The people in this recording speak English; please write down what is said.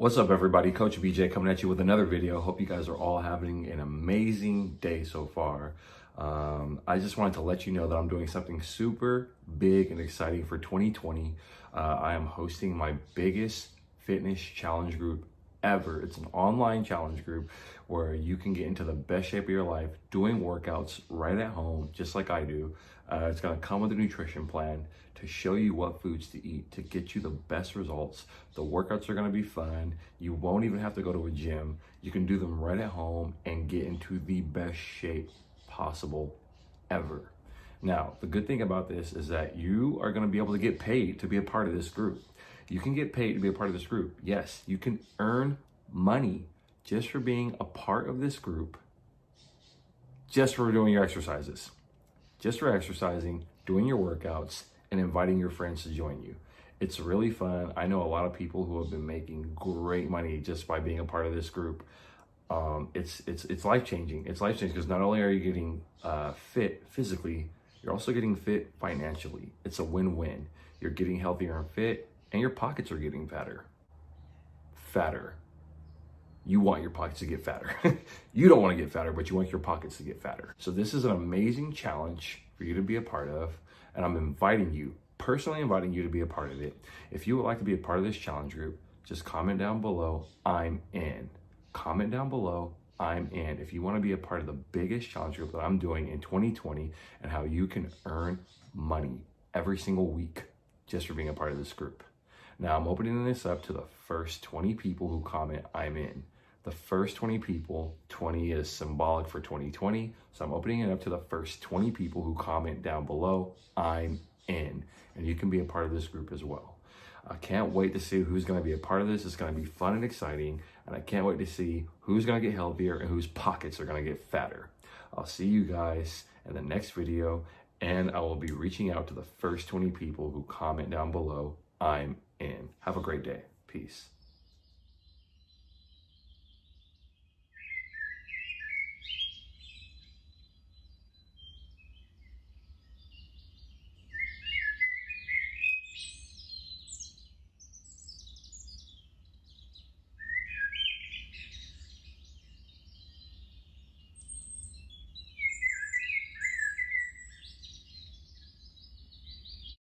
What's up, everybody? Coach BJ coming at you with another video. Hope you guys are all having an amazing day so far. I just wanted to let you know that I'm doing something super big and exciting for 2020. I am hosting my biggest fitness challenge group ever. It's an online challenge group where you can get into the best shape of your life doing workouts right at home, just like I do. It's gonna come with a nutrition plan to show you what foods to eat to get you the best results. The workouts are gonna be fun. You won't even have to go to a gym. You can do them right at home and get into the best shape possible ever. Now, the good thing about this is that you are gonna be able to get paid to be a part of this group. You can get paid to be a part of this group. Yes, you can earn money just for being a part of this group, just for doing your exercises, just for exercising, doing your workouts, and inviting your friends to join you. It's really fun. I know a lot of people who have been making great money just by being a part of this group. It's life-changing. It's life-changing because not only are you getting fit physically, you're also getting fit financially. It's a win-win. You're getting healthier and fit, and your pockets are getting fatter. You want your pockets to get fatter. You don't want to get fatter, but you want your pockets to get fatter. So this is an amazing challenge for you to be a part of, and I'm inviting you, personally inviting you to be a part of it. If you would like to be a part of this challenge group, just comment down below, I'm in. Comment down below, I'm in. If you want to be a part of the biggest challenge group that I'm doing in 2020 and how you can earn money every single week just for being a part of this group. Now I'm opening this up to the first 20 people who comment, I'm in. The first 20 people, 20 is symbolic for 2020. So I'm opening it up to the first 20 people who comment down below, I'm in. And you can be a part of this group as well. I can't wait to see who's gonna be a part of this. It's gonna be fun and exciting. And I can't wait to see who's gonna get healthier and whose pockets are gonna get fatter. I'll see you guys in the next video. And I will be reaching out to the first 20 people who comment down below, I'm in. Have a great day. Peace.